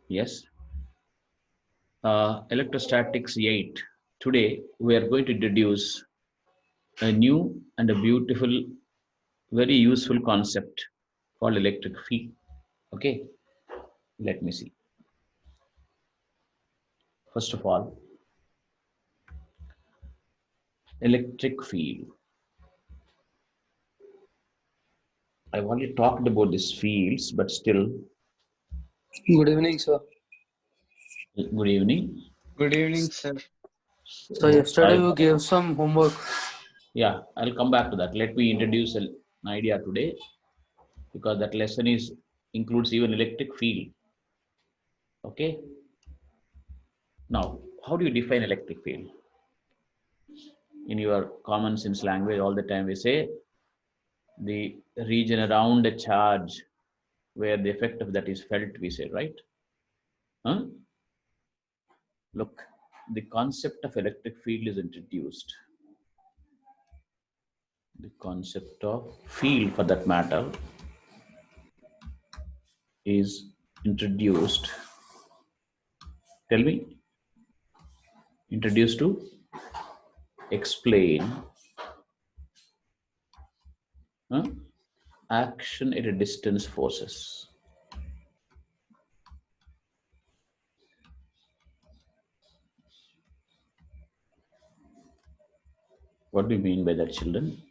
Yes. Electrostatics 8. Today we are going to introduce a new and a beautiful, very useful concept called electric field. Okay, let me see. First of all, electric field. I've already talked about these fields, but still, Good evening, sir. good evening. Good evening, sir. So So, yesterday you gave some homework. yeah, I'll come back to that. Let me introduce an idea today because that lesson is includes even electric field. Okay. Now, how do you define electric field? In your common sense language, all the time we say the region around a charge where the effect of that is felt, we say, right? Huh? Look, the concept of electric field is introduced. The concept of field, for that matter, is introduced. Tell me, introduced to explain huh, action at a distance forces. What do you mean by that, children?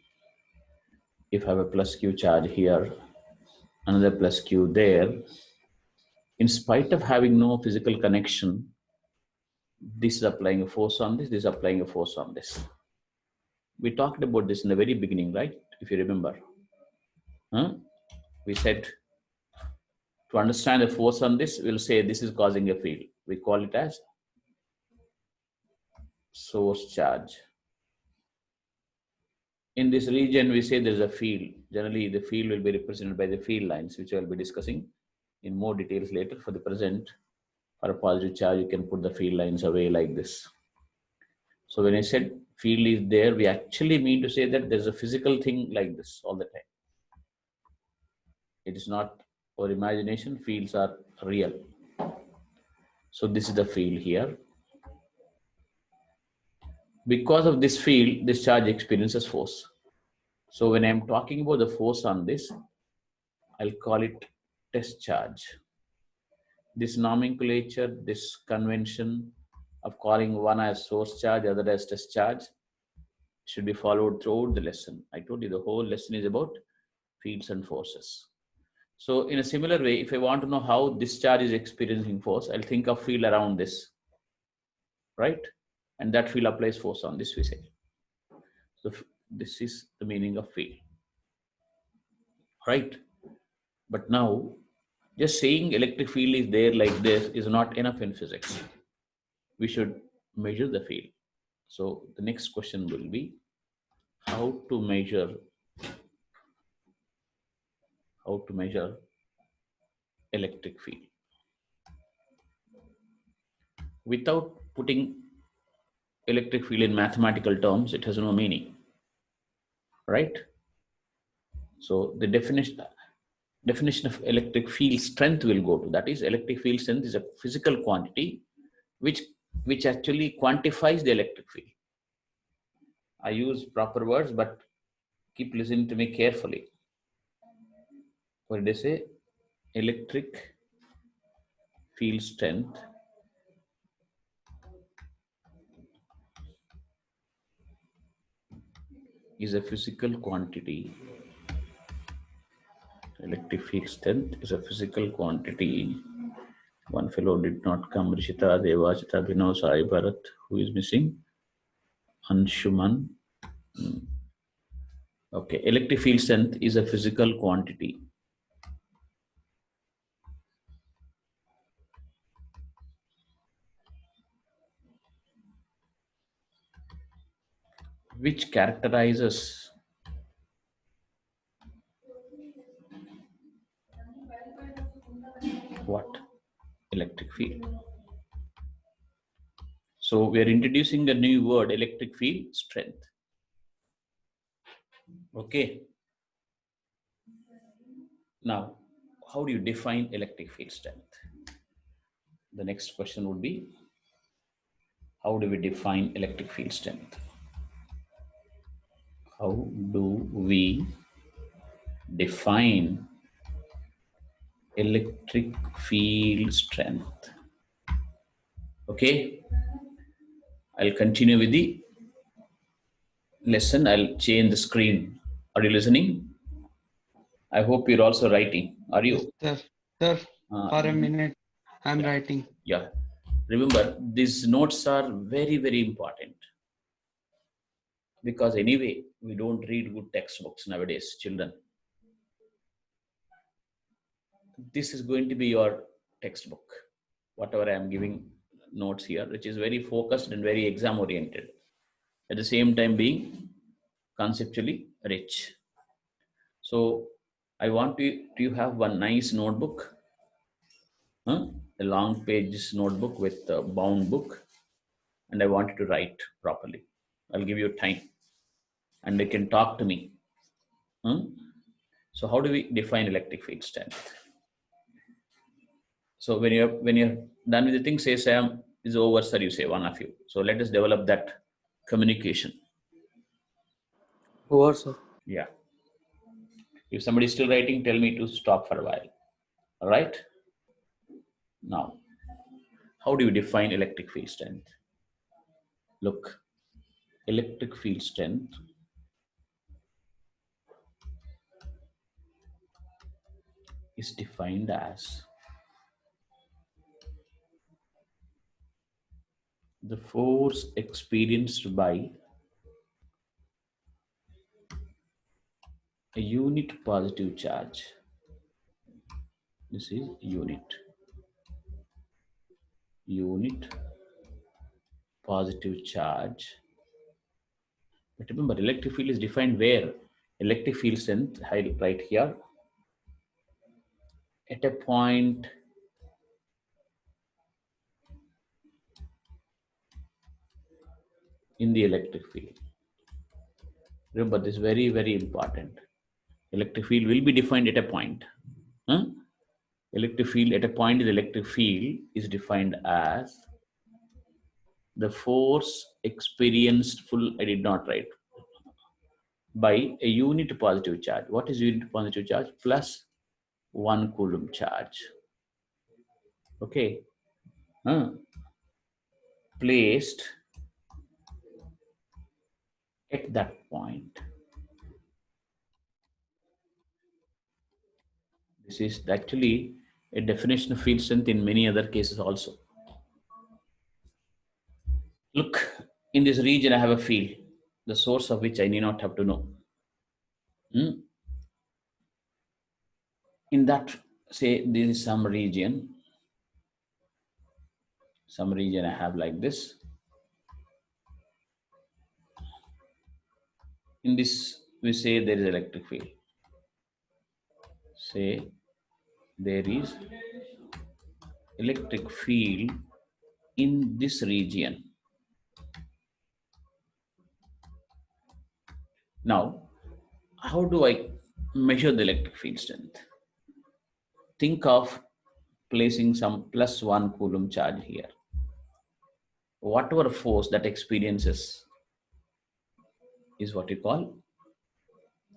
If I have a plus q charge here, another plus q there, in spite of having no physical connection, this is applying a force on this is applying a force on this. We talked about this in the very beginning, right? If you remember. Huh? We said to understand the force on this, we'll say this is causing a field. We call it as source charge. In this region, we say there is a field. Generally, the field will be represented by the field lines, which I will be discussing in more details later. For the present, for a positive charge, you can put the field lines away like this. So when I said field is there, we actually mean to say that there's a physical thing like this all the time. It is not our imagination, fields are real. So this is the field here. Because of this field, this charge experiences force. So when I'm talking about the force on this, I'll call it test charge. This nomenclature, this convention of calling one as source charge, other as test charge, should be followed throughout the lesson. I told you the whole lesson is about fields and forces. So in a similar way, if I want to know how this charge is experiencing force, I'll think of field around this, right? And that field applies force on this, we say. So this is the meaning of field, right? But now, just saying electric field is there like this is not enough in physics. We should measure the field. So the next question will be how to measure electric field without putting electric field in mathematical terms. It has no meaning, right? So the definition of electric field strength will go to, that is, electric field strength is a physical quantity which actually quantifies the electric field. I use proper words, but keep listening to me carefully. What did I say? Electric field strength is a physical quantity. Electric field strength is a physical quantity. One fellow did not come. Rishita, Devachita, Bhinav, Sai Bharat. Who is missing? Anshuman. Okay. Electric field strength is a physical quantity which characterizes what? Electric field. So we are introducing a new word, electric field strength. Okay. Now, how do you define electric field strength? the next question would be, how do we define electric field strength? How do we define electric field strength? Okay, I'll continue with the lesson. I'll change the screen. Are you listening? I hope you're also writing. Are you? Yes, sir. For a minute, I'm yeah. writing. Yeah. Remember, these notes are very, very important, because anyway, we don't read good textbooks nowadays, children. This is going to be your textbook, whatever I am giving notes here, which is very focused and very exam oriented, at the same time being conceptually rich. So I want you have one nice notebook, a long pages notebook with a bound book, and I want you to write properly. I'll give you time, and you can talk to me. So how do we define electric field strength? So when you're done with the thing, say Sam is over, sir. You say, one of you. So let us develop that communication. Over, sir. Yeah. If somebody is still writing, tell me to stop for a while. All right. Now, how do you define electric field strength? Look, electric field strength is defined as the force experienced by a unit positive charge. This is unit positive charge. But remember, electric field is defined where? Electric field strength, right here, at a point in the electric field. Remember, this is very, very important. Electric field will be defined at a point. Electric field at a point in the electric field is defined as the force experienced I did not write, by a unit positive charge. What is unit positive charge? Plus 1 coulomb charge. Okay. Placed at that point. This is actually a definition of field strength in many other cases also. Look, in this region I have a field, the source of which I need not have to know. In that, say this is some region I have like this. In this, we say there is electric field. Say there is electric field in this region. Now, how do I measure the electric field strength? Think of placing some plus 1 coulomb charge here. Whatever force that experiences is what you call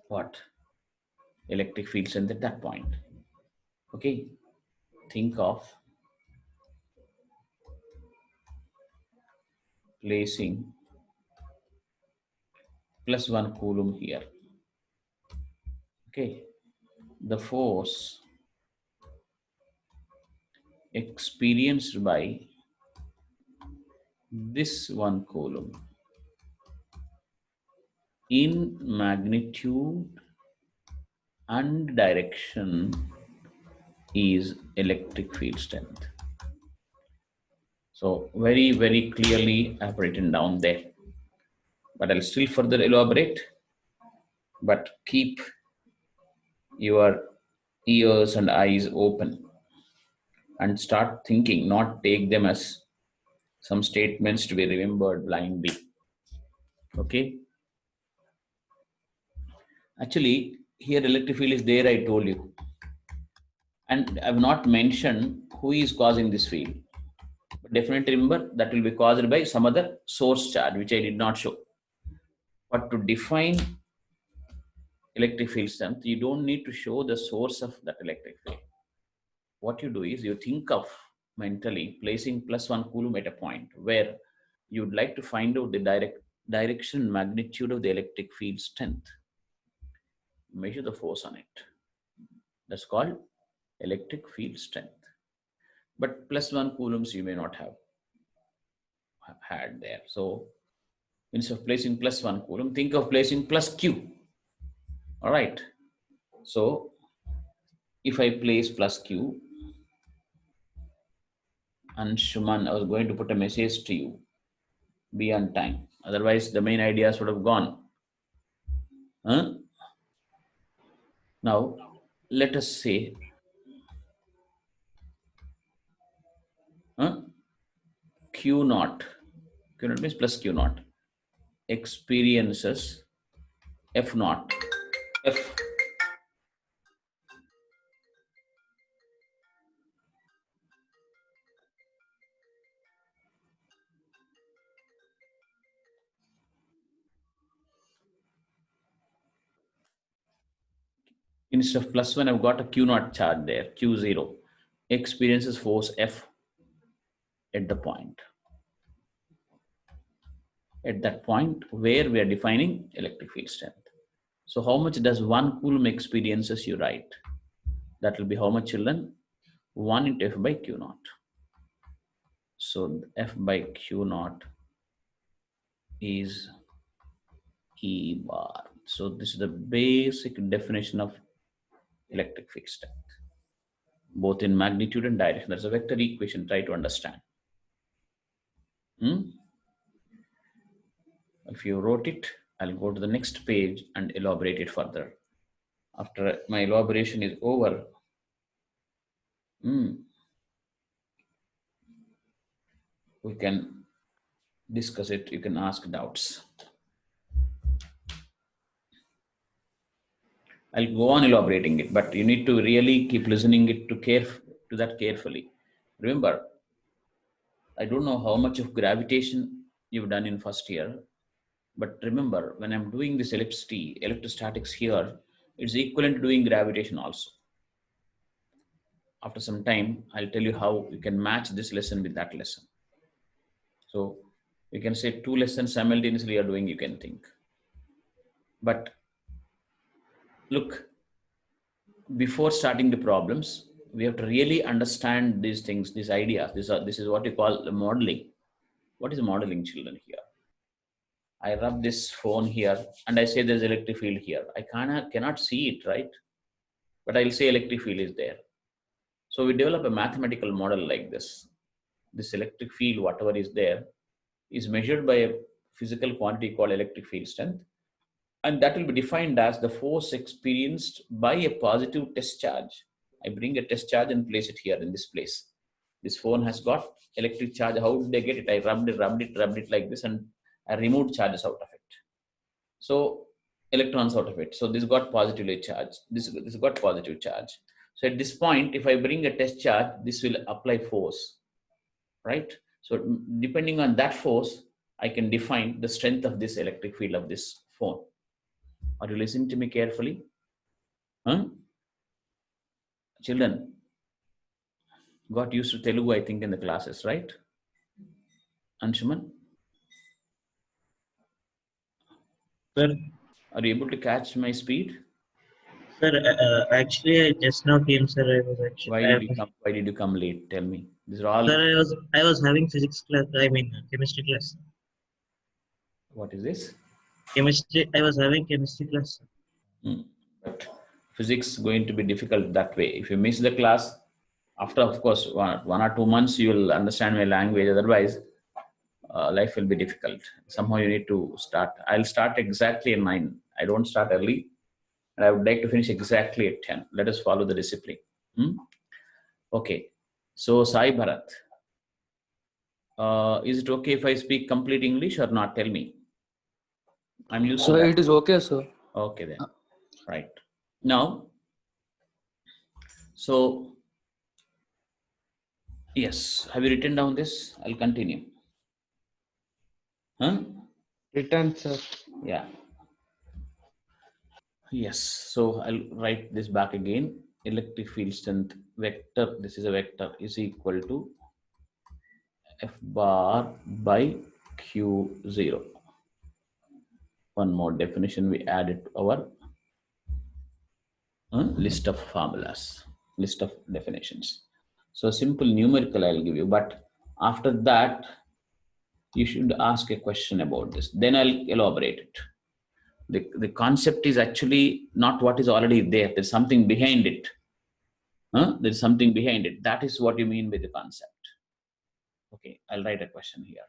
what? Electric field strength at that point. Okay, think of placing plus 1 coulomb here. Okay, the force experienced by this 1 coulomb in magnitude and direction is electric field strength. So very, very clearly I've written down there, but I'll still further elaborate. But keep your ears and eyes open and start thinking, not take them as some statements to be remembered blindly. Okay. Actually, here electric field is there, I told you. And I've not mentioned who is causing this field. But definitely remember that will be caused by some other source charge, which I did not show. But to define electric field strength, you don't need to show the source of that electric field. What you do is you think of mentally placing +1 coulomb at a point where you would like to find out the direction and magnitude of the electric field strength. Measure the force on it. That's called electric field strength. But +1 coulombs you may not have had there. So instead of placing +1 coulomb, think of placing plus Q. All right. So if I place plus Q, and Shuman, I was going to put a message to you. Be on time. Otherwise, the main ideas would have gone. Huh? Now, let us say Q naught. Q naught means plus Q naught. Experiences F naught. F. Instead of +1, I've got a Q naught charge there, Q0. Experiences force F at the point. At that point where we are defining electric field strength. So how much does 1 coulomb experiences you write? That will be how much, children? 1 into F by Q naught. So F by Q naught is E bar. So this is the basic definition of electric field strength, both in magnitude and direction. That's a vector equation. Try to understand. If you wrote it, I'll go to the next page and elaborate it further. After my elaboration is over, we can discuss it. You can ask doubts. I'll go on elaborating it, but you need to really keep listening it to that carefully. Remember, I don't know how much of gravitation you've done in first year, but remember, when I'm doing this electrostatics here, it's equivalent to doing gravitation also. After some time, I'll tell you how you can match this lesson with that lesson. So you can say 2 lessons simultaneously you're doing, you can think. But look, before starting the problems, we have to really understand these things, these ideas. This is what you call modeling. What is modeling, children, here? I rub this phone here and I say there's electric field here. I cannot see it, right? But I'll say electric field is there. So we develop a mathematical model like this. This electric field, whatever is there, is measured by a physical quantity called electric field strength. And that will be defined as the force experienced by a positive test charge. I bring a test charge and place it here in this place. This phone has got electric charge. How did I get it? I rubbed it like this, and I removed charges out of it. So electrons out of it. So this got positively charged. This got positive charge. So at this point, if I bring a test charge, this will apply force, right? So depending on that force, I can define the strength of this electric field of this phone. Are you listening to me carefully? Children, got used to Telugu, I think, in the classes, right? Anshuman? Sir, Are you able to catch my speed? sir, actually, I just now came, sir. I was actually. Why did you come late? Tell me. These are all. Sir, I was having physics class. I mean, chemistry class. What is this? Chemistry. I was having chemistry class. But physics going to be difficult that way. If you miss the class, after, of course, 1 or 2 months, you will understand my language. Otherwise, life will be difficult. Somehow you need to start. I'll start exactly at 9. I don't start early. And I would like to finish exactly at 10. Let us follow the discipline. Okay. So, Sai Bharat, is it okay if I speak complete English or not? Tell me. I'm used to that. It is okay, sir. Okay then. Right. Now, so Yes. Have you written down this? I'll continue. Huh? Return, sir. Yeah. Yes. So I'll write this back again. Electric field strength vector. This is a vector is equal to F bar by Q0. One more definition we added to our list of formulas, list of definitions. So simple numerical I'll give you, but after that you should ask a question about this. Then I'll elaborate it. The concept is actually not what is already there. There's something behind it. There's something behind it. That is what you mean by the concept. Okay, I'll write a question here.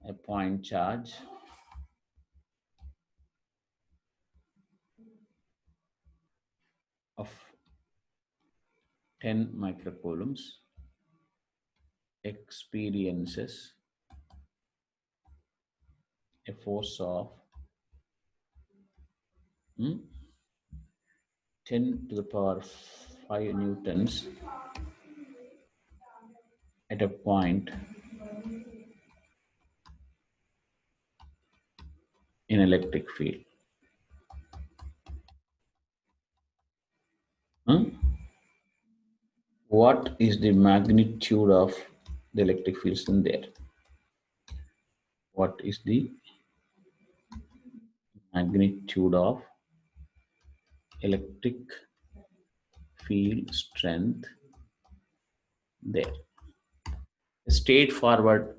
A point charge of 10 microcoulombs experiences a force of 10 to the power 5 newtons at a point in electric field. What is the magnitude of the electric fields in there? What is the magnitude of electric field strength there? A straightforward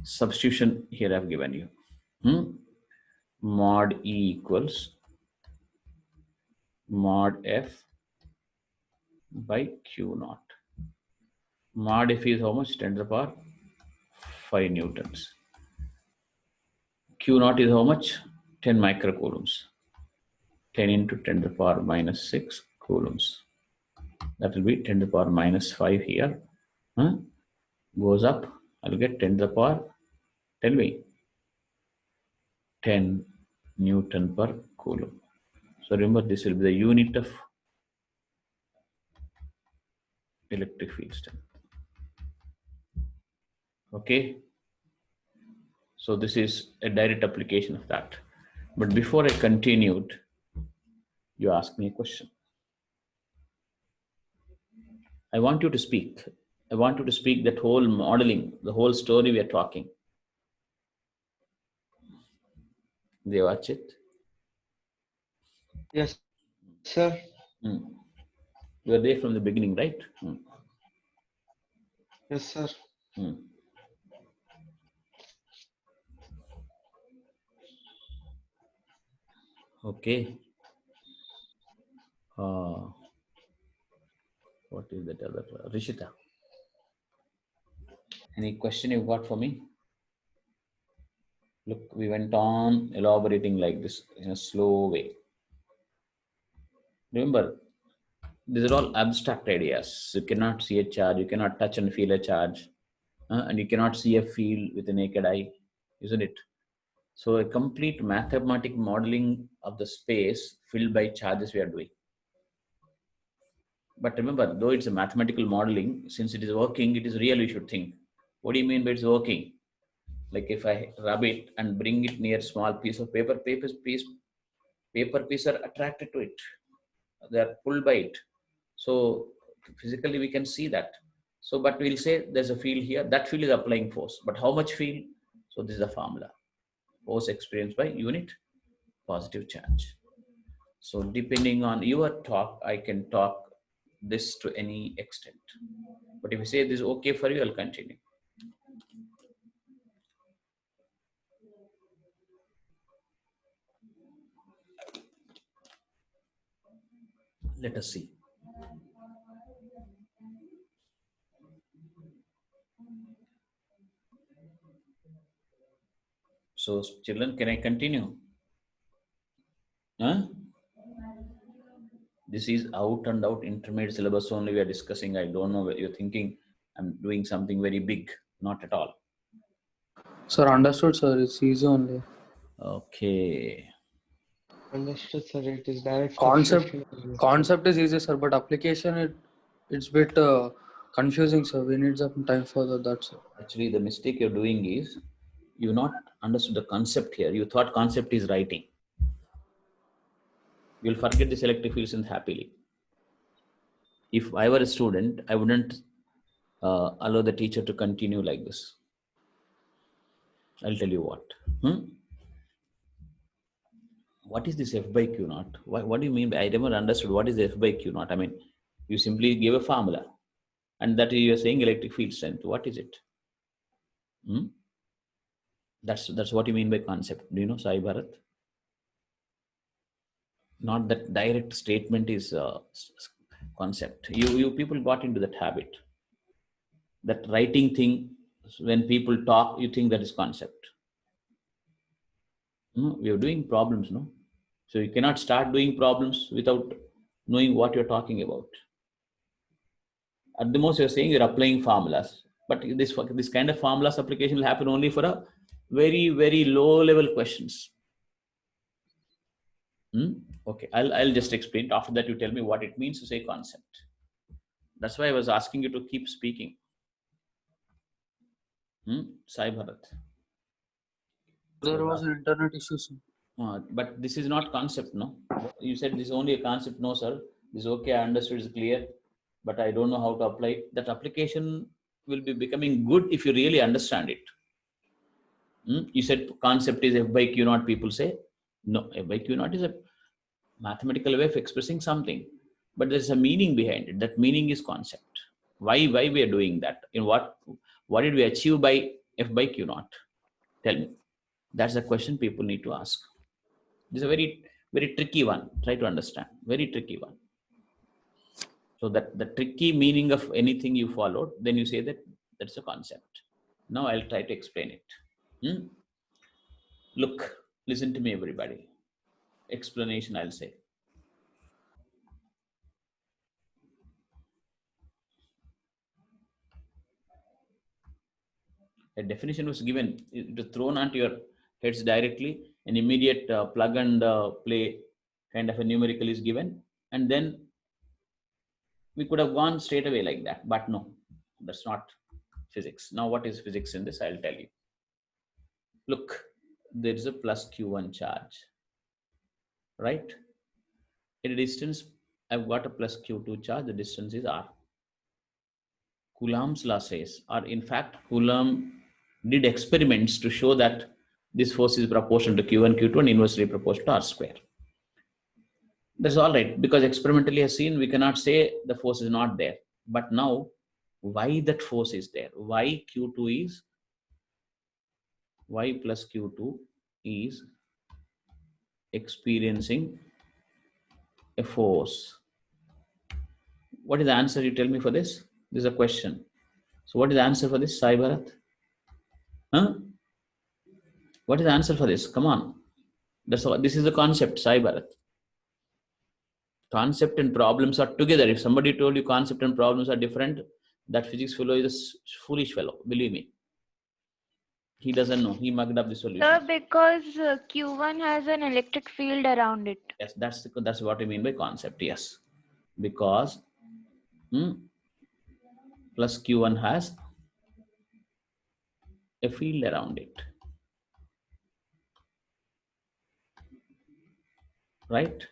substitution here I've given you. Mod E equals mod F by Q naught. Mod F is how much? 10 to the power 5 newtons. Q naught is how much? 10 microcoulombs. 10 into 10 to the power minus 6 coulombs. That will be 10 to the power minus 5 here. Goes up. I'll get 10 to the power. Tell me. 10 Newton per coulomb. So remember, this will be the unit of electric field strength. Okay. So this is a direct application of that. But before I continued, you asked me a question. I want you to speak. I want you to speak that whole modeling, the whole story we are talking. They watch it? Yes, sir. You are there from the beginning, right? Yes, sir. Okay. What is that other? Rishita. Any question you got for me? Look, we went on elaborating like this in a slow way. Remember, these are all abstract ideas. You cannot see a charge, you cannot touch and feel a charge, and you cannot see a field with a naked eye, isn't it? So a complete mathematical modeling of the space filled by charges we are doing. But remember, though it's a mathematical modeling, since it is working, it is real, you should think. What do you mean by it's working? Like if I rub it and bring it near a small piece of paper piece are attracted to it. They are pulled by it. So physically we can see that. So, but we'll say there's a field here. That field is applying force. But how much field? So this is the formula. Force experienced by unit positive charge. So depending on your talk, I can talk this to any extent. But if you say this is okay for you, I'll continue. Let us see. So children, can I continue? This is out and out intermediate syllabus only we are discussing. I don't know what you're thinking. I'm doing something very big. Not at all. Sir, understood, sir. It's easy only. Okay. Understood, sir. It is direct Concept substitution. concept is easy, sir, but application it's bit Confusing, sir. We need some time for that, sir. Actually, the mistake you're doing is you've not understood the concept here. You thought concept is writing. You'll forget the selective fields and happily. If I were a student, I wouldn't allow the teacher to continue like this. I'll tell you what. What is this F by Q naught? What do you mean by, I never understood what is F by Q naught? I mean, you simply give a formula and that you are saying electric field strength. What is it? That's what you mean by concept. Do you know, Sai Bharat? Not that direct statement is concept. You people got into that habit. That writing thing, when people talk, you think that is concept. We are doing problems, no? So you cannot start doing problems without knowing what you're talking about. At the most, you're saying you're applying formulas, but this kind of formulas application will happen only for a very, very low level questions. Okay, I'll just explain. After that, you tell me what it means to say concept. That's why I was asking you to keep speaking. Sai Bharat. There was an internet issue, sir. But this is not concept, no? You said this is only a concept. No, sir. This is okay. I understood. It's clear. But I don't know how to apply it. That application will be becoming good if you really understand it. You said concept is F by Q naught. People say, no, F by Q naught is a mathematical way of expressing something. But there's a meaning behind it. That meaning is concept. Why we are doing that? In what did we achieve by F by Q naught? Tell me. That's the question people need to ask. This is a very, very tricky one. Try to understand. Very tricky one. So that the tricky meaning of anything you followed, then you say that that's a concept. Now I'll try to explain it. Look, listen to me, everybody. Explanation, I'll say. A definition was given, it was thrown onto your heads directly. An immediate plug and play kind of a numerical is given, and then we could have gone straight away like that, but no, that's not physics. Now what is physics in this? I'll tell you. Look, there is a plus Q1 charge, right? At a distance, I've got a plus Q2 charge, the distance is R. Coulomb's law says, or in fact, Coulomb did experiments to show that this force is proportional to Q1, Q2 and inversely proportional to R square. That's all right, because experimentally as seen, we cannot say the force is not there. But now, why that force is there? Why plus Q2 is experiencing a force? What is the answer? You tell me for this? This is a question. So what is the answer for this, Sai Bharat? What is the answer for this? Come on. That's all. This is the concept, Sai Bharat. Concept and problems are together. If somebody told you concept and problems are different, that physics fellow is a foolish fellow. Believe me. He doesn't know. He mugged up the solution. Sir, because Q1 has an electric field around it. Yes, that's what I mean by concept. Yes, because plus Q1 has a field around it, right?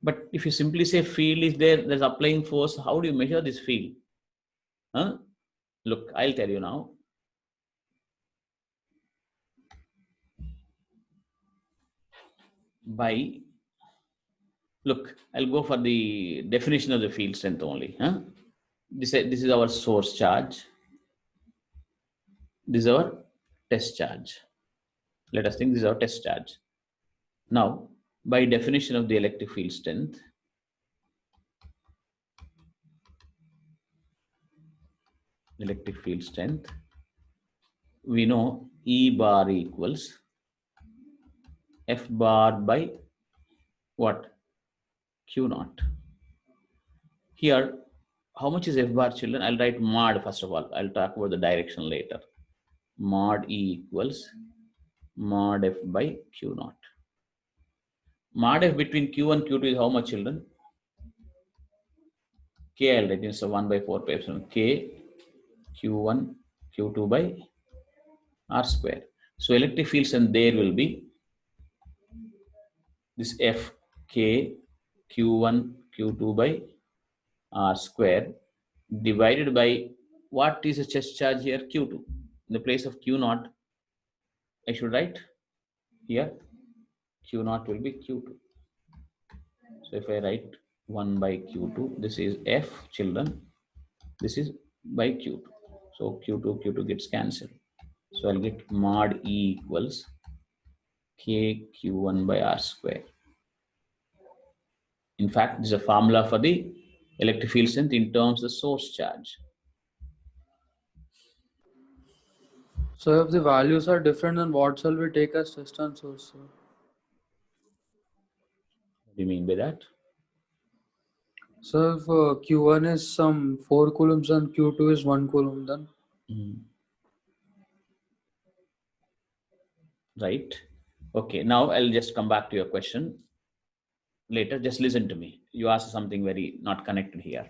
But if you simply say field is there, there's applying force. How do you measure this field? Look, I'll tell you now. Look, I'll go for the definition of the field strength only. This is our source charge. This is our test charge. Let us think this is our test charge. Now, by definition of the electric field strength, we know E bar equals F bar by what? Q naught. Here, how much is F bar, children? I'll write mod first of all. I'll talk about the direction later. Mod E equals mod F by Q naught. Mod F between Q1 and Q2 is how much, children? K I'll write in, so 1 by 4 pi epsilon K Q1 Q2 by R square. So electric field strength there will be this F K Q1 Q2 by R square divided by what is the chest charge here? Q2. In the place of Q naught, I should write here Q naught will be Q2. So if I write 1 by Q2, this is F children, this is by Q2. So Q2 gets cancelled. So I'll get mod E equals K Q1 by R square. In fact, this is a formula for the electric field strength in terms of the source charge. So if the values are different, then what shall we take as test and source, sir? What do you mean by that? So if Q1 is some 4 coulombs and Q2 is 1 coulomb, then? Right. Okay, now I'll just come back to your question later. Just listen to me. You asked something very not connected here.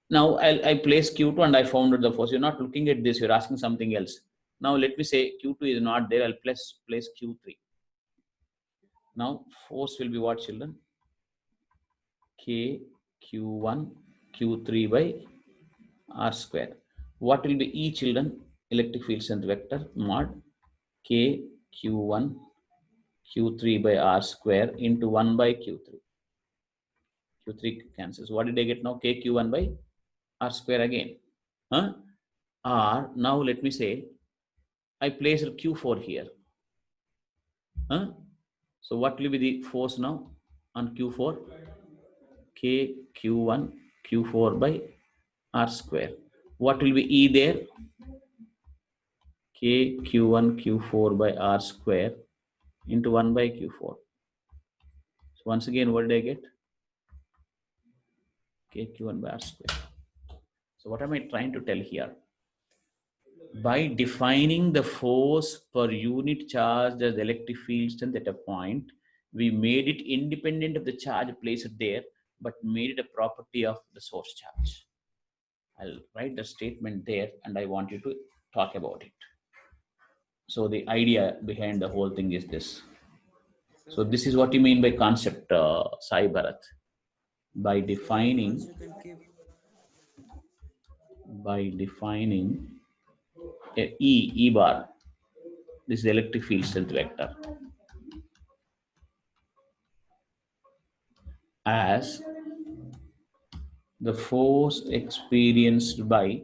Now I place Q2 and I founded the force. You're not looking at this, you're asking something else. Now let me say Q2 is not there, I'll place Q3. Now force will be what, children? K Q1 Q3 by R square. What will be E, children? Electric field strength vector mod K Q1 Q3 by R square into 1 by Q3. Q3 cancels. What did I get now? K Q1 by R square again. Huh? R, now let me say, I place Q4 here. Huh? So what will be the force now on Q4? K Q1 Q4 by R square. What will be E there? K Q1 Q4 by R square into 1 by Q4. So once again, what did I get? K Q1 by R square. So what am I trying to tell here? By defining the force per unit charge as the electric field strength at a point, we made it independent of the charge placed there, but made it a property of the source charge. I'll write the statement there and I want you to talk about it. So the idea behind the whole thing is this. So this is what you mean by concept, Sai Bharat. By defining a E bar, this is the electric field strength vector, as the force experienced by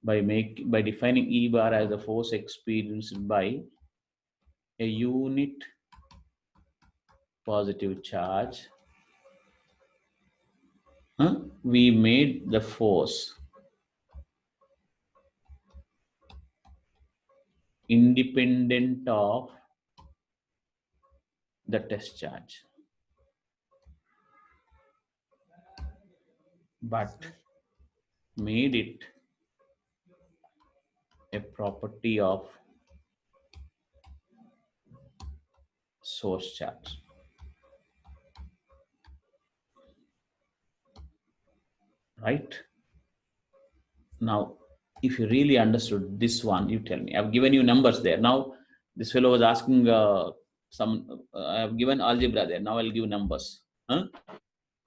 defining E bar as the force experienced by a unit positive charge. We made the force independent of the test charge, but made it a property of source charge. Right? Now, if you really understood this one, you tell me. I've given you numbers there. Now, this fellow was asking I have given algebra there. Now I'll give numbers. Huh?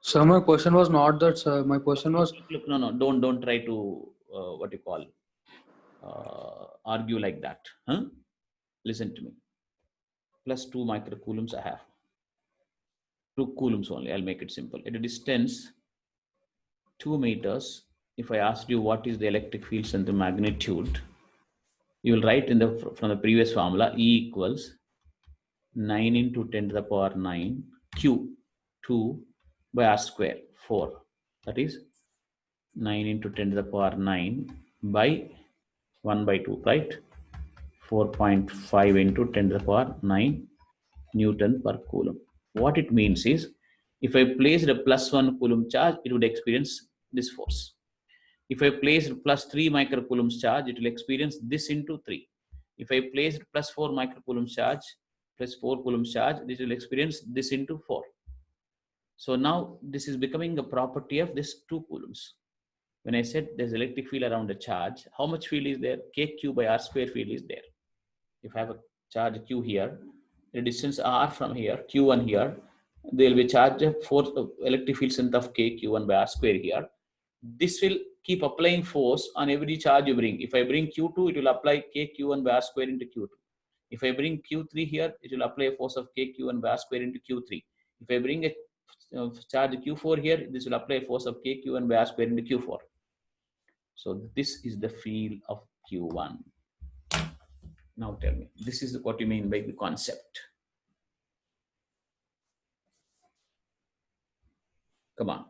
So my question was not that, sir. My question was... Look, no, don't try to, what you call, argue like that. Huh? Listen to me. Plus 2 microcoulombs I have. 2 coulombs only. I'll make it simple. At a distance 2 meters, if I asked you what is the electric field strength, the magnitude, you will write from the previous formula, E equals 9 into 10 to the power 9 Q 2 by R square 4. That is 9 into 10 to the power 9 by 1 by 2, right? 4.5 into 10 to the power 9 Newton per coulomb. What it means is, if I placed a plus 1 coulomb charge, it would experience this force. If I placed plus 3 microcoulombs charge, it will experience this into 3. If I placed plus 4 microcoulombs charge, plus 4 coulombs charge, this will experience this into 4. So now this is becoming a property of this 2 coulombs. When I said there's electric field around a charge, how much field is there? KQ by R square field is there. If I have a charge Q here, the distance R from here, Q1 here, there will be charge of force of electric field strength of KQ1 by R square here. This will keep applying force on every charge you bring. If I bring Q2, it will apply KQ1 by R square into Q2. If I bring Q3 here, it will apply a force of KQ1 by R square into Q3. If I bring a charge Q4 here, this will apply a force of KQ1 by R square into Q4. So this is the field of Q1. Now tell me, this is what you mean by the concept. Come on.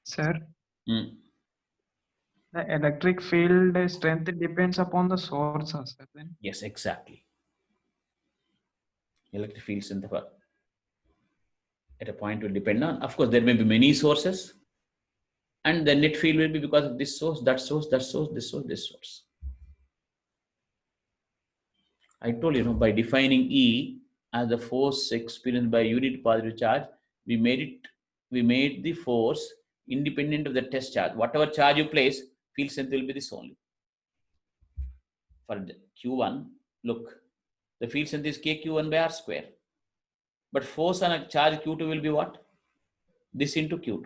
Sir, Mm. the electric field strength depends upon the source, sir. Then. Yes, exactly. Electric field strength at a point will depend on, of course, there may be many sources, and the net field will be because of this source, that source, that source, this source, this source. I told you, by defining E as the force experienced by unit positive charge, we made the force independent of the test charge. Whatever charge you place, field strength will be this only. For Q1, look, the field strength is KQ1 by R square. But force on a charge Q2 will be what? This into Q2.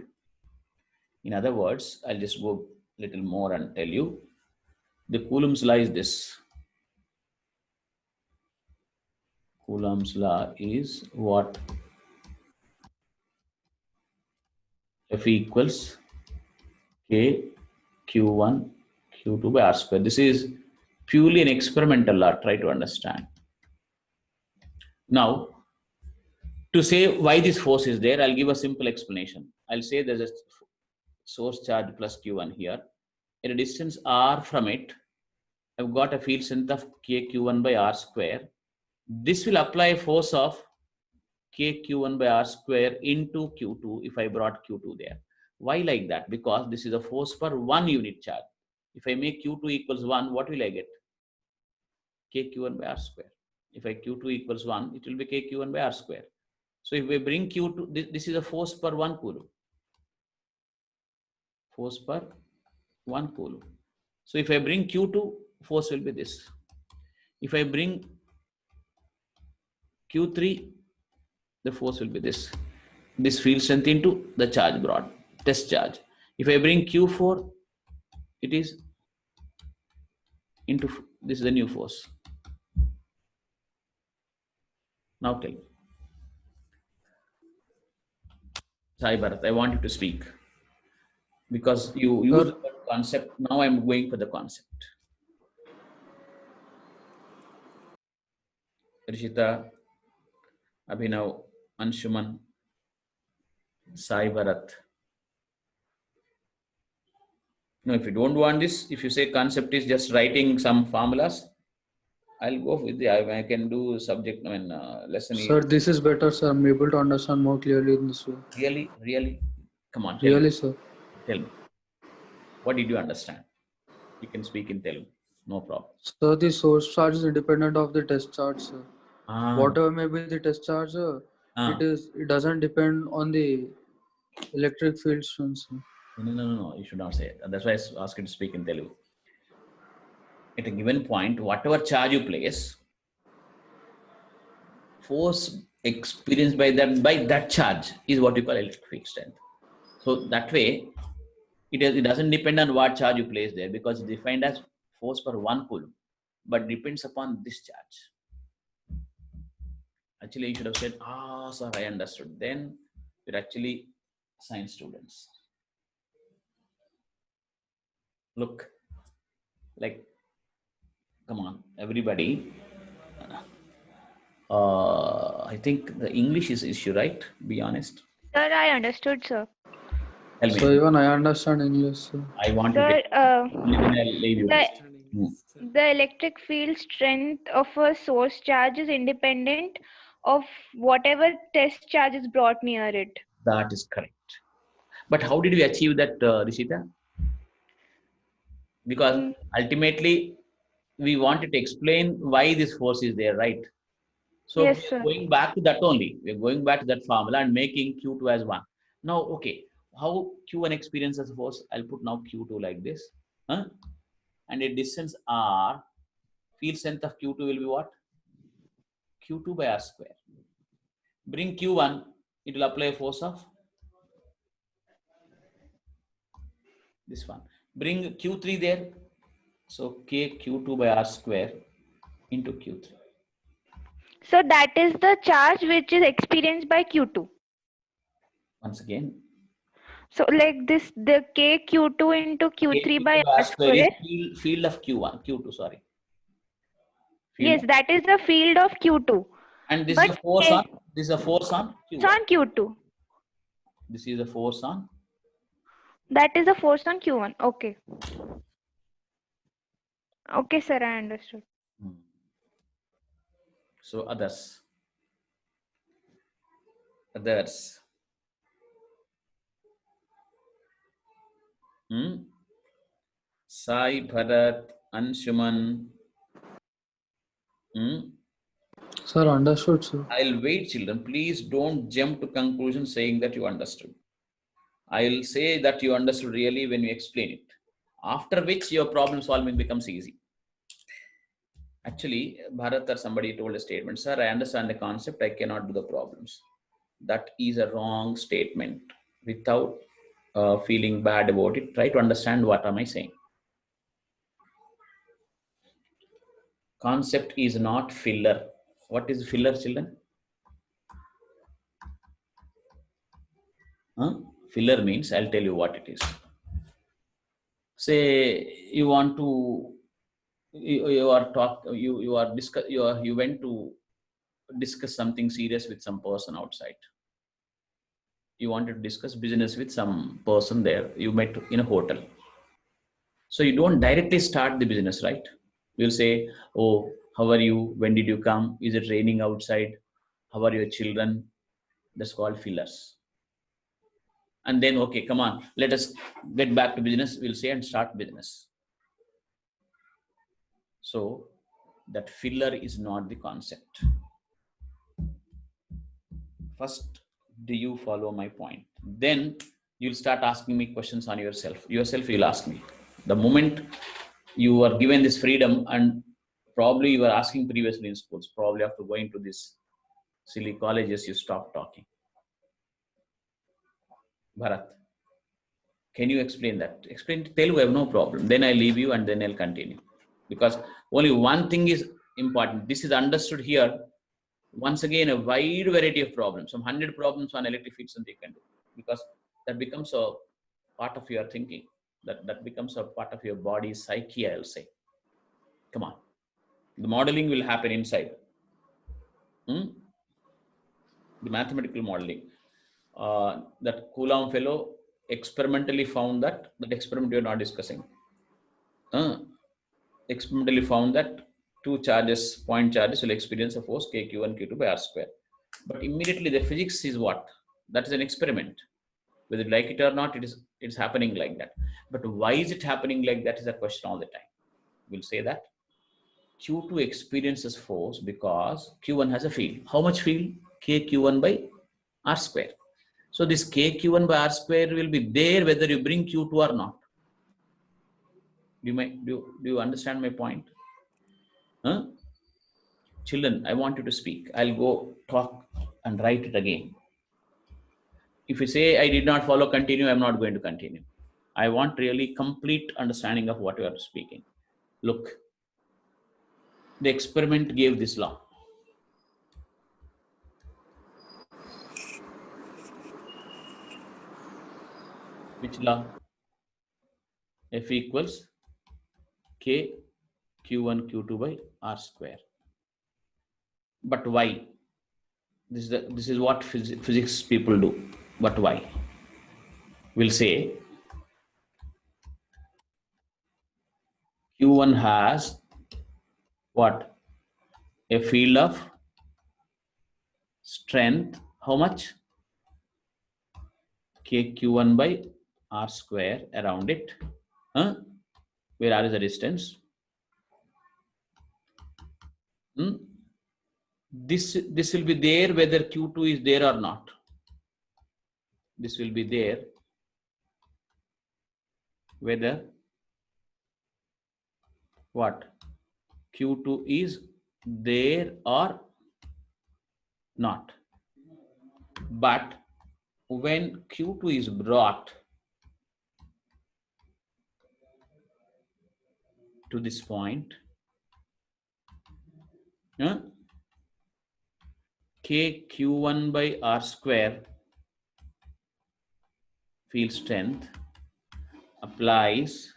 In other words, I'll just go a little more and tell you. The Coulomb's law is this. Coulomb's law is what? F equals K Q1 Q2 by R square. This is purely an experimental law. Try to understand. Now, to say why this force is there, I'll give a simple explanation. I'll say there's a source charge plus Q1 here. At a distance R from it, I've got a field strength of KQ1 by R square. This will apply a force of KQ1 by R square into Q2 if I brought Q2 there. Why like that? Because this is a force per 1 unit charge. If I make Q2 equals 1, what will I get? KQ1 by R square. If I Q2 equals 1, it will be KQ1 by R square. So if we bring Q2, this is a force per 1 coulomb. Force per 1 coulomb. So if I bring Q2, force will be this. If I bring Q3, the force will be this. This field strength into the charge brought, test charge. If I bring Q4, it is into, this is the new force. Now tell me. Sai Bharat, I want you to speak. Because you use the concept, now I'm going for the concept. Rishita, Abhinav, Anshuman, Sai Bharat. No, if you don't want this, if you say concept is just writing some formulas, I'll go with the, I can do subject, lesson. Sir, this is better, sir. I'm able to understand more clearly in this way. Really? Come on. Really, sir. Tell me. What did you understand? You can speak in Telugu. No problem. So the source charge is independent of the test charge, sir. Whatever may be the test charge, sir, it doesn't depend on the electric field strength, sir. No. You should not say it. That's why I asked you to speak in Telugu. At a given point, whatever charge you place, force experienced by that charge is what you call electric field strength. So that way, it doesn't depend on what charge you place there because it's defined as force per 1 coulomb, but depends upon this charge. Actually, you should have said, sir, I understood. Then we're actually science students. Look, like, come on, everybody. I think the English is issue, right? Be honest. Sir, I understood, sir. Tell me. So even I understand English, sir. I want Sir, to the electric field strength of a source charge is independent of whatever test charge is brought near it. That is correct. But how did we achieve that, Rishita? Because ultimately, we wanted to explain why this force is there, right? So Yes, we are sir. going back to that only. We are going back to that formula and making Q2 as 1. Now, okay, how Q1 experiences force? I'll put now Q2 like this. Huh? And a distance R, field strength of Q2 will be what? Q2 by R square. Bring Q1, it will apply a force of this one. Bring Q3 there. So K Q2 by R square into Q3. So that is the charge which is experienced by Q2. Once again, So like this, the K Q2 into K Q3 Q2 by by R R square is square. field of Q1, Q2, sorry. Field Yes, of, that is the field of Q2. and this But is a force on, this is a force on it's Q1. on Q2. This is a force on. That is the force on Q1. Okay. Okay, sir, I understood. So others. Sai, Bharat, Anshuman. Sir, understood, sir. I'll wait, children. Please don't jump to conclusion saying that you understood. I'll say that you understood really when you explain it. After which your problem solving becomes easy. Actually, Bharat or somebody told a statement, sir, I understand the concept, I cannot do the problems. That is a wrong statement. Without feeling bad about it, try to understand what am I saying. Concept is not filler. What is filler, children? Filler means, I'll tell you what it is. Say you want to, you went to discuss something serious with some person outside. You wanted to discuss business with some person there. You met in a hotel. So you don't directly start the business, right? You'll say, oh, how are you? When did you come? Is it raining outside? How are your children? That's called fillers. And then, okay, come on, let us get back to business. We'll say and start business. So that filler is not the concept. First, do you follow my point? Then you'll start asking me questions on yourself. Yourself, you'll ask me. The moment you are given this freedom, and probably you were asking previously in schools, probably after going to these silly colleges, you stop talking. Bharat, can you explain that? Explain Telugu, I have no problem. Then I leave you and then I'll continue. Because only one thing is important. This is understood here. Once again, a wide variety of problems. Some 100 problems on electric field strength you can do. Because that becomes a part of your thinking. That becomes a part of your body psyche, I'll say. Come on. The modeling will happen inside. The mathematical modeling. That Coulomb fellow experimentally found that experiment we are not discussing. Experimentally found that two charges, point charges, will experience a force Kq1, Q2 by R square. But immediately the physics is what? That is an experiment. Whether you like it or not, it's happening like that. But why is it happening like that is a question all the time. We'll say that Q2 experiences force because Q1 has a field. How much field? Kq1 by R square. So this Kq1 by R square will be there whether you bring Q2 or not. Do you understand my point? Children, I want you to speak. I'll go talk and write it again. If you say I did not follow, continue, I'm not going to continue. I want really complete understanding of what you are speaking. Look, the experiment gave this law. Which law? F equals K Q1 Q2 by R square. But why? This is what physics people do. But why? We'll say Q1 has what? A field of strength. How much? Kq1 by R square around it. Where R is the distance. This will be there whether Q2 is there or not. This will be there whether what? Q2 is there or not. But when Q2 is brought to this point, KQ1 by R square field strength applies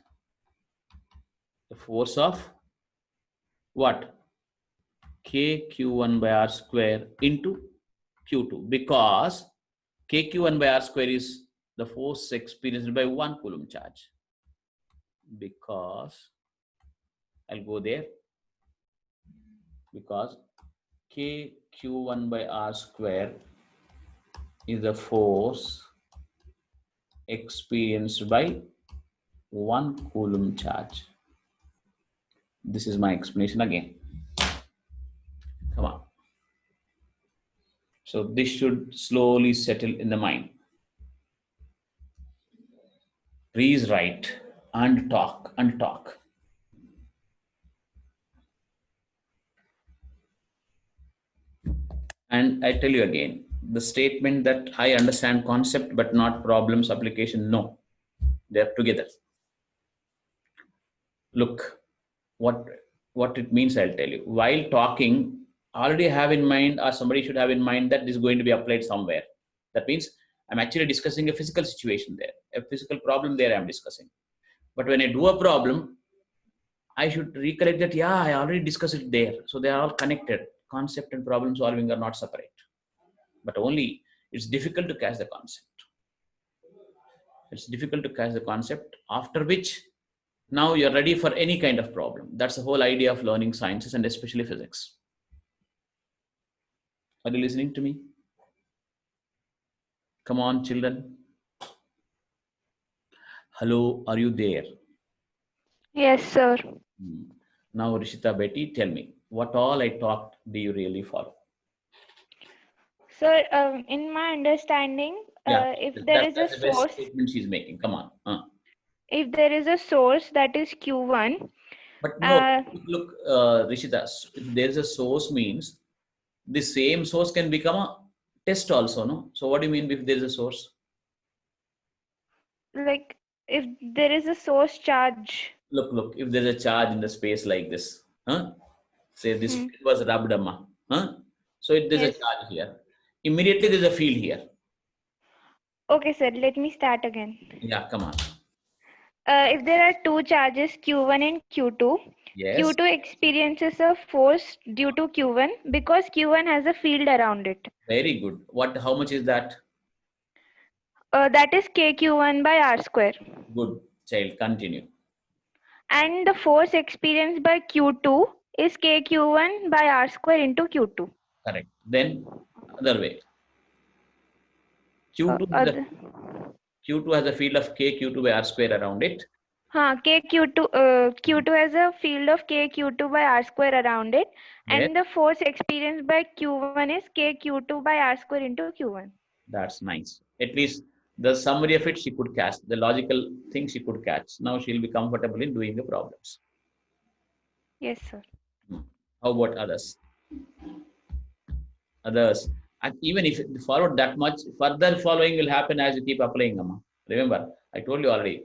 the force of what? KQ1 by R square into Q2, because KQ1 by R square is the force experienced by 1 Coulomb charge. Because I'll go there, because KQ1 by R square is the force experienced by 1 Coulomb charge. This is my explanation again. Come on. So this should slowly settle in the mind. Please write and talk and talk. And I tell you again, the statement that I understand concept but not problems application, no, they're together. Look, what it means, I'll tell you. While talking, already have in mind, or somebody should have in mind, that this is going to be applied somewhere. That means I'm actually discussing a physical situation there, a physical problem there I'm discussing. But when I do a problem, I should recollect that, yeah, I already discussed it there. So they are all connected. Concept and problem solving are not separate. But only it's difficult to catch the concept. It's difficult to catch the concept, after which now you're ready for any kind of problem. That's the whole idea of learning sciences and especially physics. Are you listening to me? Come on, children. Hello, are you there? Yes, sir. Now, Rishita Betty, tell me, what all I talked do you really follow? Sir, in my understanding, if there is a that's the best source, statement she's making. Come on. If there is a source that is Q1. But no, look, Rishita, if there's a source means the same source can become a test also, no? So what do you mean if there's a source? Like if there is a source charge. Look, if there's a charge in the space like this, say this was rubbed, so there's a charge here. Immediately there's a field here. Okay, sir, let me start again. Yeah, come on. If there are two charges, Q1 and Q2, yes. Q2 experiences a force due to Q1 because Q1 has a field around it. Very good. How much is that? That is KQ1 by R square. Good, child, continue. And the force experienced by Q2 is KQ1 by R square into Q2. Correct. Then other way. Q2 has a field of KQ2 by R square around it. Q2 has a field of KQ2 by R square around it. Yes. And the force experienced by Q1 is KQ2 by R square into Q1. That's nice. At least the summary of it she could catch. The logical thing she could catch. Now she'll be comfortable in doing the problems. Yes, sir. How about others? And even if you follow that much, further following will happen as you keep applying, Amma. Remember, I told you already,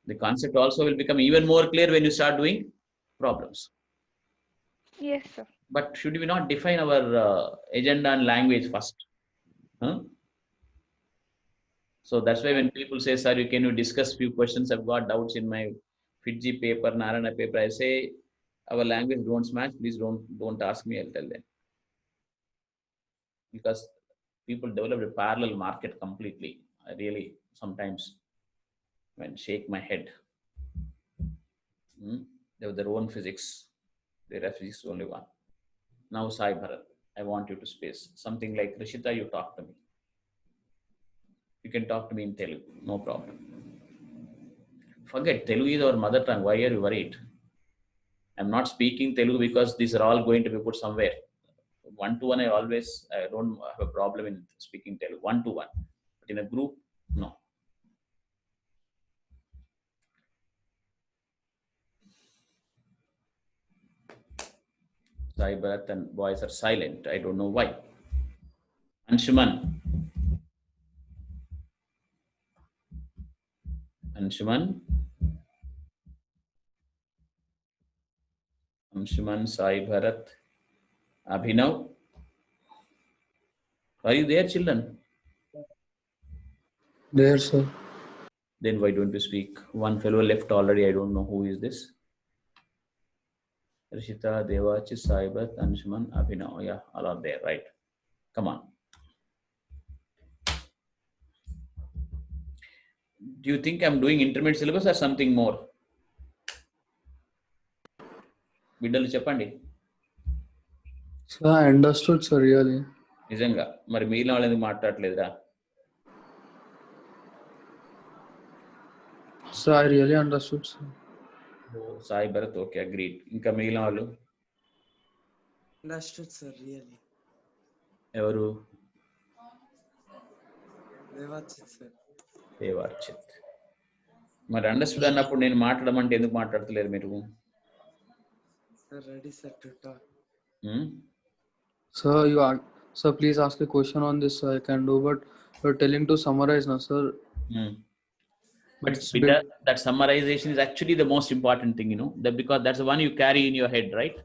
the concept also will become even more clear when you start doing problems. Yes, sir. But should we not define our agenda and language first? So that's why when people say, sir, can you discuss few questions? I've got doubts in my Fiji paper, Narana paper. I say, our language don't match. Please don't ask me. I'll tell them. Because people develop a parallel market completely. I really sometimes when shake my head. They have their own physics. Their physics only one. Now Sai Bharat, I want you to space. Something like Rishita, you talk to me. You can talk to me in Telugu, no problem. Forget, Telugu is our mother tongue. Why are you worried? I'm not speaking Telugu because these are all going to be put somewhere. 1-to-1, I don't have a problem in speaking Telugu. 1-to-1, but in a group, no. Sai Bharat and boys are silent. I don't know why. Anshuman. Anshuman, Sai Bharat, Abhinav. Are you there, children? There, sir. Then why don't you speak? One fellow left already. I don't know who is this. Rishita, Devachi, Sai Bharat, Anshuman, Abhinav. Yeah, all are there, right? Come on. Do you think I'm doing intermediate syllabus or something more? బిడ్డలు చెప్పండి. Sir, I understood, sir, really. నిజంగా మరి మీలో వాళ్ళు ఎందుకు మాట్లాడలేదురా? Sir, I really understood, sir. Sai Bharat okay, agreed. ఇంకా మిగిలిన వాళ్ళు Understood, sir, really. ఎవరు? Devachit, sir. దేవార్చిత్. మరి అండర్స్టూడ్ అన్నప్పుడు నేను మాట్లాడమంటే ఎందుకు మాట్లాడతలేరు మీరు? Sir, ready, sir, to talk. Sir, sir, please ask a question on this, sir. I can do, but you're telling to summarize now, sir. But It's Peter, that summarization is actually the most important thing, that because that's the one you carry in your head, right?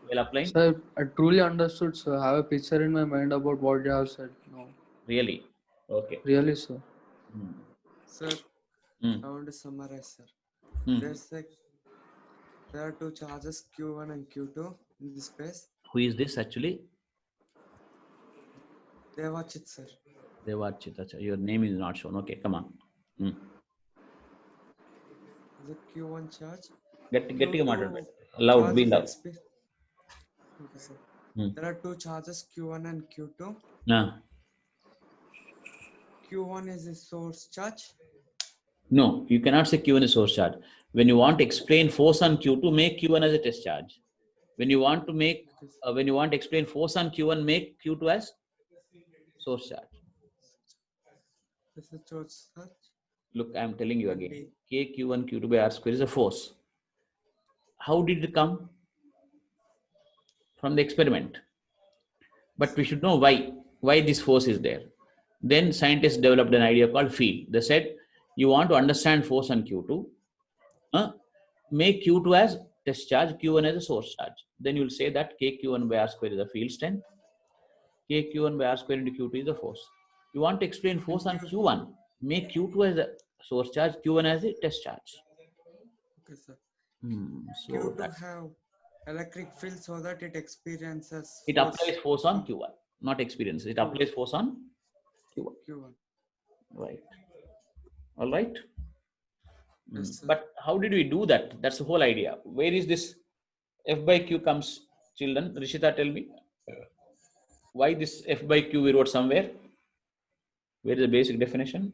Well applying. Sir, I truly understood, sir. I have a picture in my mind about what you have said. No. Really? Okay. Really, sir. Sir, I want to summarize, sir. There are two charges, Q1 and Q2 in this space. Who is this actually? Devachit, sir. Devachit, your name is not shown. Okay, come on. The Q1 charge. Getiga maatadu. Loud, be loud. Okay, sir. There are two charges, Q1 and Q2. Q1 is a source charge. No, you cannot say Q1 is source charge. When you want to explain force on Q2, make Q1 as a test charge. When you want to make, when you want to explain force on Q1, make Q2 as source charge. This is source charge. Look, I am telling you again. K Q1 Q2 by R square is a force. How did it come? From the experiment. But we should know why this force is there. Then scientists developed an idea called field. They said, you want to understand force on Q2, make Q2 as test charge, Q1 as a source charge. Then you will say that K Q1 by R square is a field strength. K Q1 by R square into Q2 is the force. You want to explain force on Q1, make Q2 as a source charge, Q1 as a test charge. Okay, sir. So Q2 have electric field so that it experiences force. It applies force on Q1, not experience. It applies force on Q1. Right. All right. Yes, but how did we do that? That's the whole idea. Where is this F by Q comes, children? Rishita, tell me. Why this F by Q we wrote somewhere? Where is the basic definition?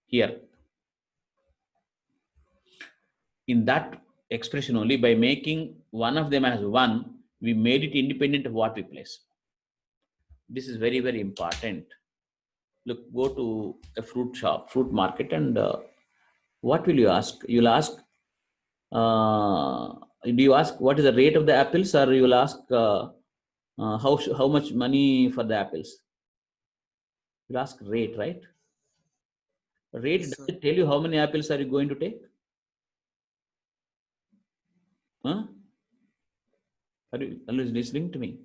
Here. In that expression only, by making one of them as 1, we made it independent of what we place. This is very, very important. Look, go to a fruit shop, fruit market, and what will you ask? You'll ask, do you ask what is the rate of the apples, or you will ask how much money for the apples? You'll ask rate, right? Rate, does it tell you how many apples are you going to take? Are you listening to me?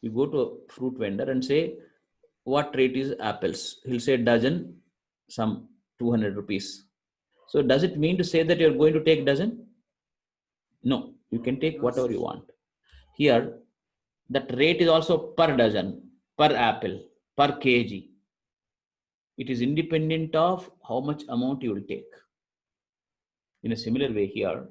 You go to a fruit vendor and say, what rate is apples? He'll say dozen, some 200 rupees. So does it mean to say that you're going to take dozen? No, you can take whatever you want. Here, that rate is also per dozen, per apple, per kg. It is independent of how much amount you will take. In a similar way here,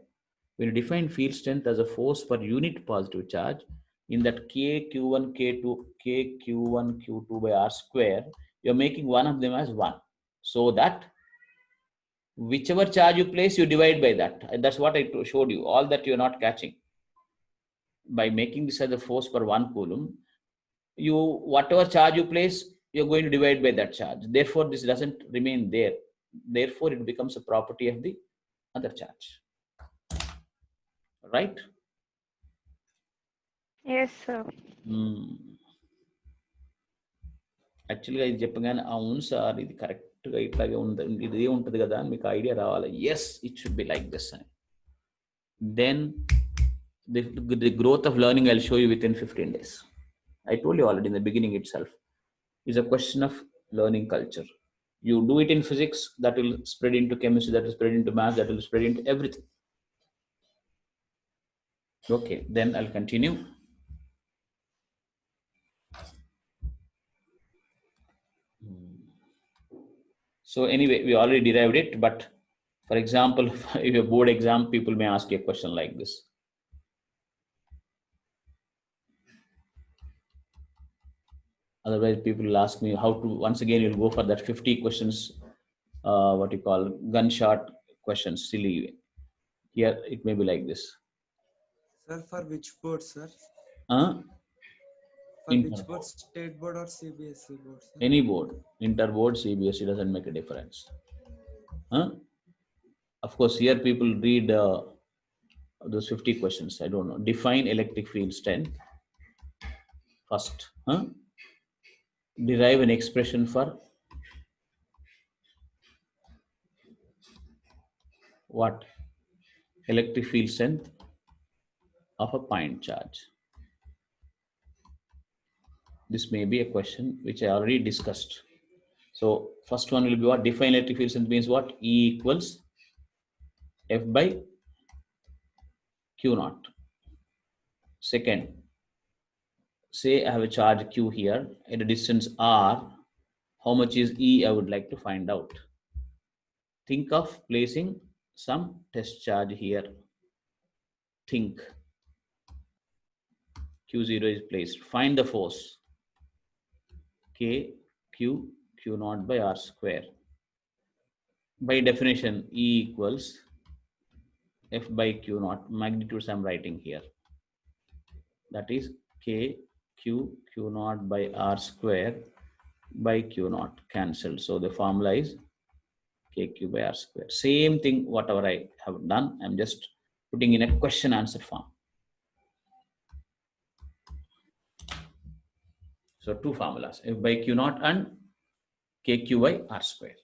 when you define field strength as a force per unit positive charge, in that K Q1 K2 K Q1 Q2 by R square, you're making one of them as 1. So that whichever charge you place, you divide by that. And that's what I showed you. All that you're not catching. By making this as a force per 1 coulomb, whatever charge you place, you're going to divide by that charge. Therefore, this doesn't remain there. Therefore, it becomes a property of the other charge. Right? Yes, sir. యాక్చువల్గా ఇది చెప్పగానే అవును sir ఇది కరెక్ట్గా ఇట్లాగే ఉంది, ఇదే ఉంటుంది కదా అని మీకు ఐడియా రావాలి. Yes, it should be like this అని. Then the growth of learning I'll show you within 15 days. I told you already in the beginning itself. It's a question of learning culture. You do it in physics, that will spread into chemistry, that will spread into math, that will spread into everything. Okay, then I'll continue. So anyway, we already derived it, but for example, if your board exam, people may ask you a question like this. Otherwise, people will ask me how to, once again, you'll go for that 50 questions, what you call gunshot questions, silly. Here, it may be like this. Sir, for which board, sir? For which board, state board or CBSE board, sir? Any board, inter board, CBSE, doesn't make a difference. Of course, here people read those 50 questions. I don't know. Define electric field strength. First, derive an expression for what? Electric field strength of a point charge. This may be a question which I already discussed. So first one will be what? Define electric field strength means what? E equals F by Q naught. Second, say I have a charge Q here at a distance R. How much is E? I would like to find out. Think of placing some test charge here. Think. Q0 is placed. Find the force. K Q naught by R square. By definition, E equals F by Q naught. Magnitudes I'm writing here. That is K Q naught by R square by Q naught. Cancelled. So the formula is KQ by R square. Same thing, whatever I have done, I'm just putting in a question answer form. So two formulas, F by Q naught and KQ by R square.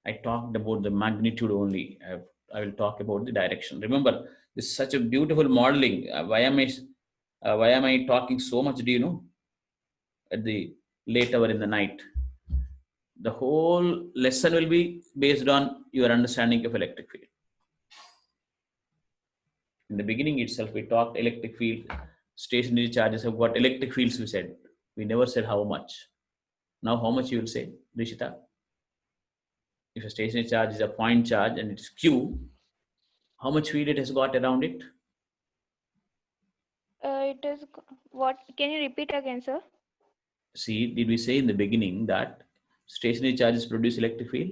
I talked about the magnitude only. I will talk about the direction. Remember, this is such a beautiful modeling. Why am I talking so much? Do you know? At the late hour in the night, the whole lesson will be based on your understanding of electric field. In the beginning itself, we talked electric field. Stationary charges have got electric fields, we said. We never said how much. Now, how much you will say, Rishita? If a stationary charge is a point charge and it's Q, how much field it has got around it? It is what? Can you repeat again, sir? See, did we say in the beginning that stationary charges produce electric field?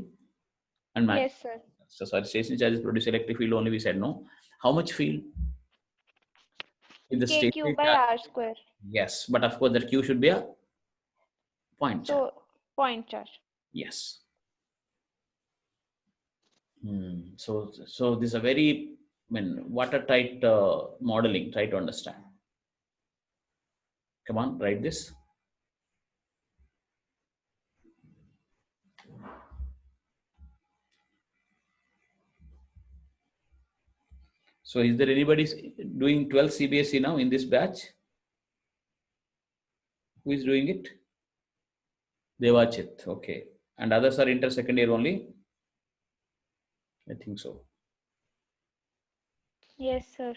And yes, sir. So sorry, stationary charges produce electric field only, we said no. How much field? In the KQ by R square. Yes, but of course that Q should be a point charge. So point charge. Yes. So this is a very watertight modeling. Try to understand. Come on, write this. So is there anybody doing 12 CBSE now in this batch? Who is doing it? Devachit, okay. And others are inter-second year only? I think so. Yes, sir.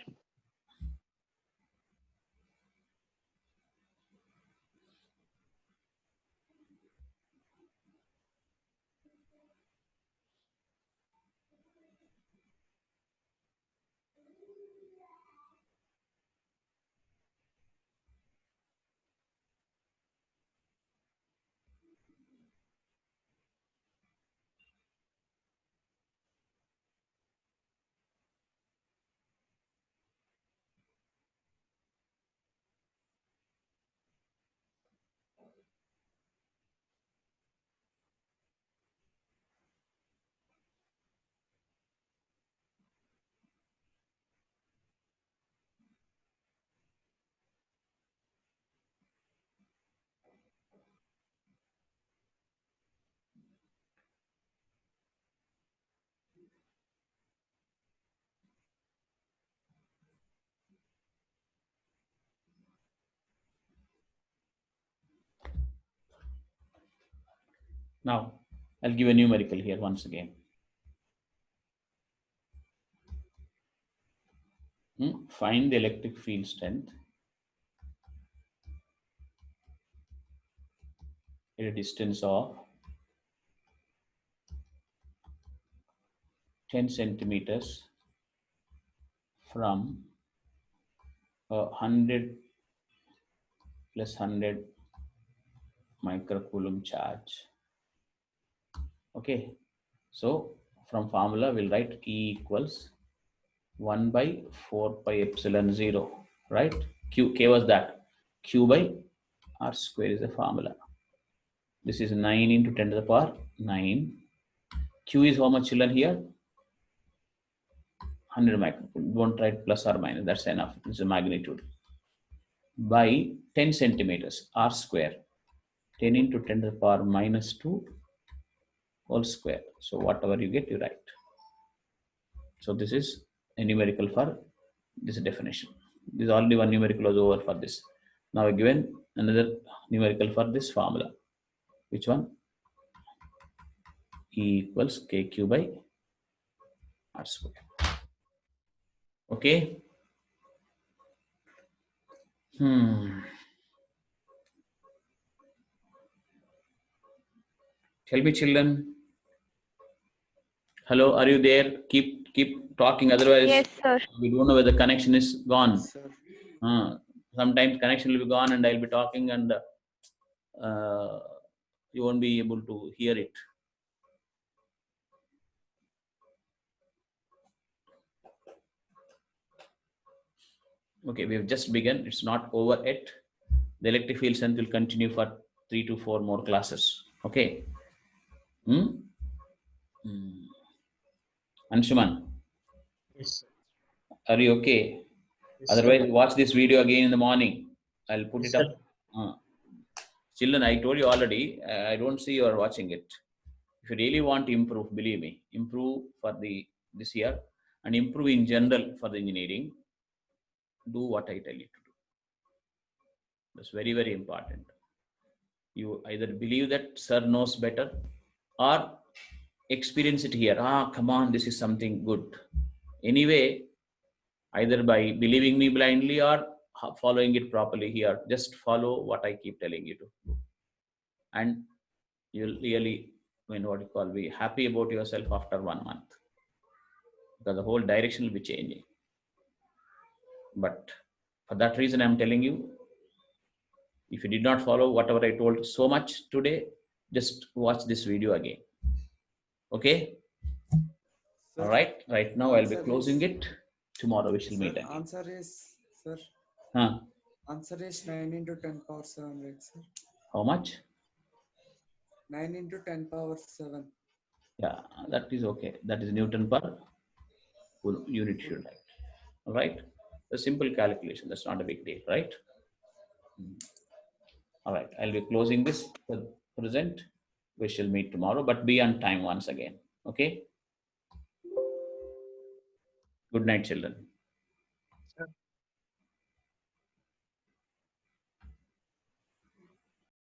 Now, I'll give a numerical here once again. Find the electric field strength at a distance of 10 centimeters from 100 plus 100 microcoulomb charge. Okay, so from formula we'll write E equals 1 by 4 pi epsilon 0, right? K was that. Q by R square is the formula. This is 9 into 10 to the power 9. Q is how much, children, here? 100 microcoulomb. Don't write plus or minus. That's enough. It's a magnitude. By 10 centimeters, R square. 10 into 10 to the power minus 2 whole square. So whatever you get, you write. So this is a numerical for this definition. This is already one numerical was over for this. Now I given another numerical for this formula. Which one? E equals KQ by R square. Okay. Tell me, children. Hello, are you there? Keep talking. Otherwise, Yes, sir. we don't know where the connection is gone. Sir. Sometimes connection will be gone, and I'll be talking, and you won't be able to hear it. Okay, we have just begun. It's not over yet. The electric field strength will continue for 3 to 4 more classes. Okay. Anshuman, Yes, sir. are you okay? Yes, Otherwise, sir. watch this video again in the morning. I'll put Yes, it up. Children, I told you already, I don't see you are watching it. If you really want to improve, believe me, improve for this year and improve in general for the engineering, do what I tell you to do. That's very, very important. You either believe that sir knows better or experience it here. Come on, this is something good. Anyway, either by believing me blindly or following it properly here, just follow what I keep telling you to do. And you'll really, be happy about yourself after 1 month. Because the whole direction will be changing. But for that reason, I'm telling you, if you did not follow whatever I told so much today, just watch this video again. Okay? Sir, All right. Right now, I'll be answer closing is- it. Tomorrow, we shall Sir, meet again. answer is, sir, Huh? answer is 9 into 10 power 7, right, sir? How much? 9 into 10 power 7. Yeah, that is okay. That is Newton per unit should write. All right. A simple calculation. That's not a big deal, right? All right. I'll be closing this present. We shall meet tomorrow, but be on time once again. Okay. Good night, children.